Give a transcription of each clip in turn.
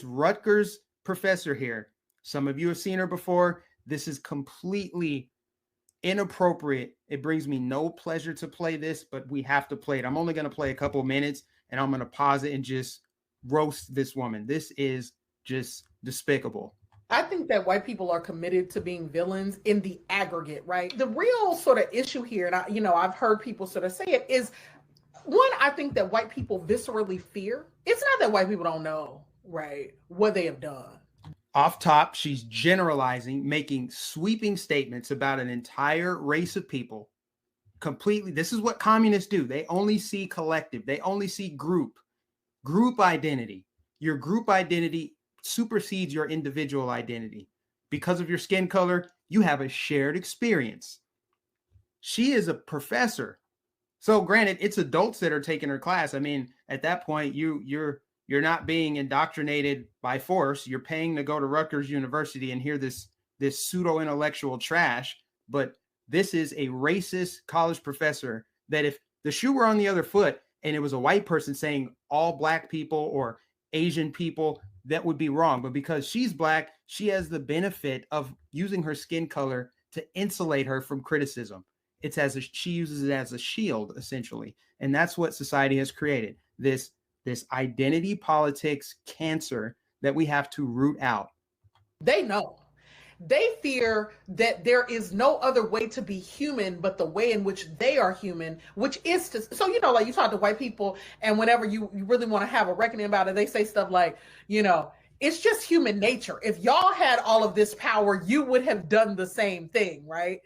Rutgers professor here. Some of you have seen her before. This is completely inappropriate. It brings me no pleasure to play this, but we have to play it. I'm only going to play a couple minutes and I'm going to pause it and just roast this woman. This is just despicable. I think that white people are committed to being villains in the aggregate, right? The real sort of issue here, and I've heard people sort of say it, is one, I think that white people viscerally fear. It's not that white people don't know, right, what they have done. Off top, she's generalizing, making sweeping statements about an entire race of people. Completely, this is what communists do. They only see collective. They only see group identity. Your group identity supersedes your individual identity. Because of your skin color, you have a shared experience. She is a professor. So granted, it's adults that are taking her class. I mean, at that point, you're not being indoctrinated by force. You're paying to go to Rutgers University and hear this pseudo-intellectual trash. But this is a racist college professor that if the shoe were on the other foot and it was a white person saying all black people or Asian people, that would be wrong. But because she's black, she has the benefit of using her skin color to insulate her from criticism. She uses it as a shield, essentially. And that's what society has created. This identity politics cancer that we have to root out. They know. They fear that there is no other way to be human but the way in which they are human, which is to, so, like you talk to white people and whenever you really want to have a reckoning about it, they say stuff like, it's just human nature. If y'all had all of this power, you would have done the same thing, right?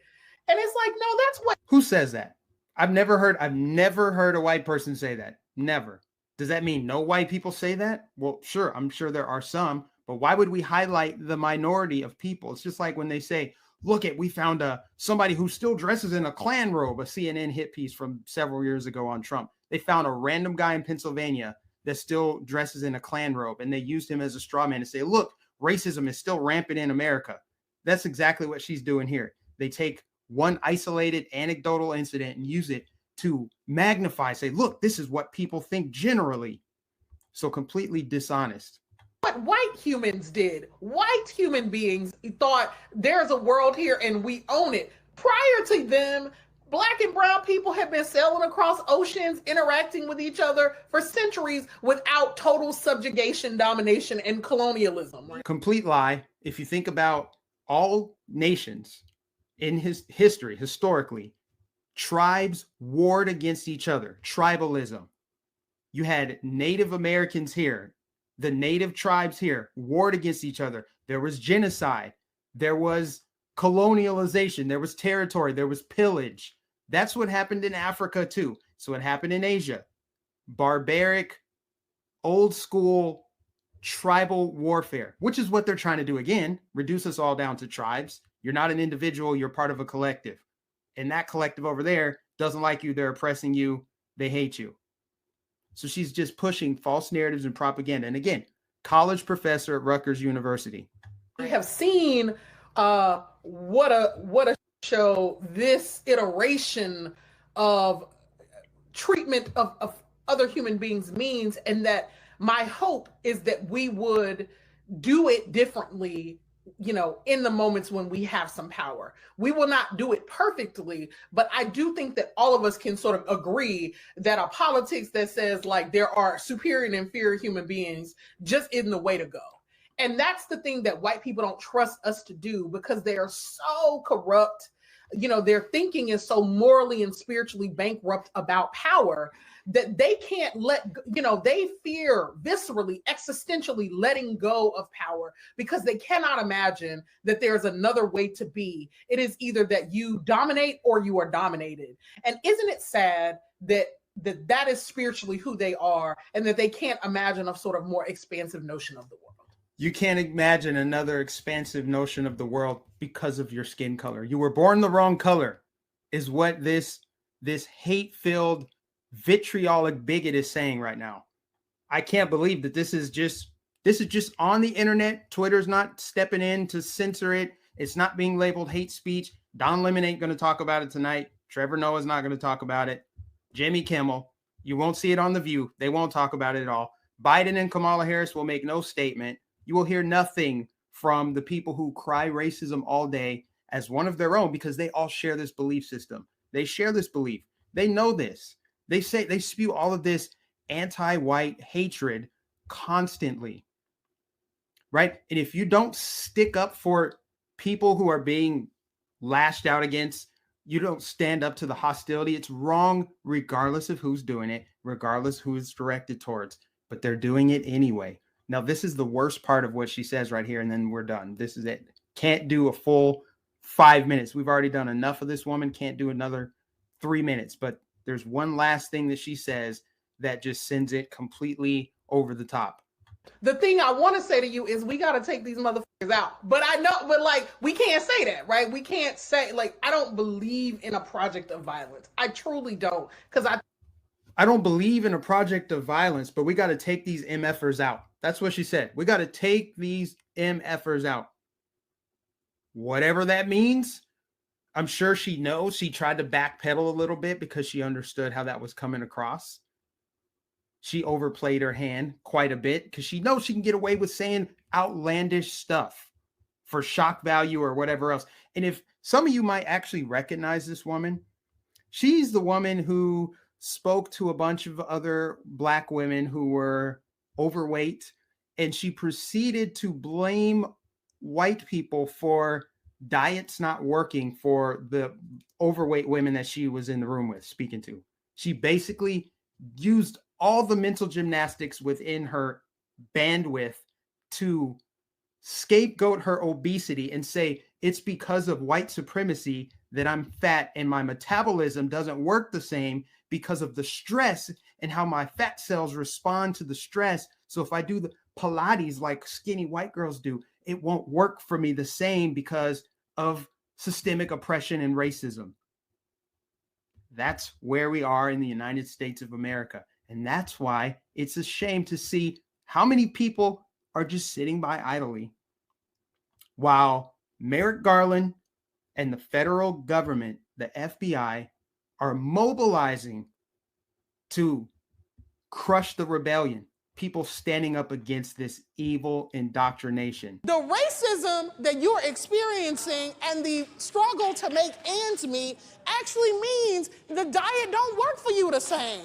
And it's like, no, that's what. Who says that? I've never heard a white person say that. Never. Does that mean no white people say that? Well, sure. I'm sure there are some, but why would we highlight the minority of people? It's just like when they say, look we found somebody who still dresses in a Klan robe, a CNN hit piece from several years ago on Trump. They found a random guy in Pennsylvania that still dresses in a Klan robe. And they used him as a straw man to say, look, racism is still rampant in America. That's exactly what she's doing here. They take one isolated anecdotal incident and use it to magnify, say, look, this is what people think generally. So completely dishonest. What white humans did. White human beings thought there's a world here and we own it. Prior to them, Black and brown people have been sailing across oceans, interacting with each other for centuries without total subjugation, domination, and colonialism. Right? Complete lie. If you think about all nations in his history, historically, tribes warred against each other. Tribalism. You had Native Americans here. The native tribes here warred against each other. There was genocide. There was colonialization. There was territory. There was pillage. That's what happened in Africa too. So it happened in Asia. Barbaric, old school, tribal warfare, which is what they're trying to do again. Reduce us all down to tribes. You're not an individual. You're part of a collective. And that collective over there doesn't like you. They're oppressing you. They hate you. So she's just pushing false narratives and propaganda. And again, college professor at Rutgers University. We have seen what a show this iteration of treatment of other human beings means, and that my hope is that we would do it differently, in the moments when we have some power. We will not do it perfectly, but I do think that all of us can sort of agree that a politics that says like there are superior and inferior human beings just isn't the way to go. And that's the thing that white people don't trust us to do, because they are so corrupt. Their thinking is so morally and spiritually bankrupt about power that they can't they fear viscerally, existentially letting go of power, because they cannot imagine that there's another way to be. It is either that you dominate or you are dominated. And isn't it sad that is spiritually who they are, and that they can't imagine a sort of more expansive notion of the world? You can't imagine another expansive notion of the world because of your skin color. You were born the wrong color is what this hate-filled, vitriolic bigot is saying right now. I can't believe that this is just on the internet. Twitter's not stepping in to censor it. It's not being labeled hate speech. Don Lemon ain't going to talk about it tonight. Trevor Noah's not going to talk about it. Jimmy Kimmel, you won't see it on The View. They won't talk about it at all. Biden and Kamala Harris will make no statement. You will hear nothing from the people who cry racism all day as one of their own, because they all share this belief system. They share this belief. They know this. They spew all of this anti-white hatred constantly, right? And if you don't stick up for people who are being lashed out against, you don't stand up to the hostility, it's wrong regardless of who's doing it, regardless who it's directed towards, but they're doing it anyway. Now, this is the worst part of what she says right here, and then we're done. This is it. Can't do a full 5 minutes. We've already done enough of this woman. Can't do another 3 minutes. But there's one last thing that she says that just sends it completely over the top. The thing I want to say to you is we got to take these motherfuckers out. But I know, but like, we can't say that, right? We can't say, like, I don't believe in a project of violence. I truly don't. Because I don't believe in a project of violence, but we got to take these MFers out. That's what she said. We got to take these MFers out. Whatever that means, I'm sure she knows. She tried to backpedal a little bit because she understood how that was coming across. She overplayed her hand quite a bit because she knows she can get away with saying outlandish stuff for shock value or whatever else. And if some of you might actually recognize this woman, she's the woman who spoke to a bunch of other Black women who were overweight, and she proceeded to blame white people for diets not working for the overweight women that she was in the room with speaking to. She basically used all the mental gymnastics within her bandwidth to scapegoat her obesity and say it's because of white supremacy that I'm fat and my metabolism doesn't work the same because of the stress and how my fat cells respond to the stress. So if I do the Pilates like skinny white girls do, it won't work for me the same because of systemic oppression and racism. That's where we are in the United States of America. And that's why it's a shame to see how many people are just sitting by idly while Merrick Garland and the federal government, the FBI, are mobilizing to crush the rebellion. People standing up against this evil indoctrination. The racism that you're experiencing and the struggle to make ends meet actually means the diet don't work for you the same.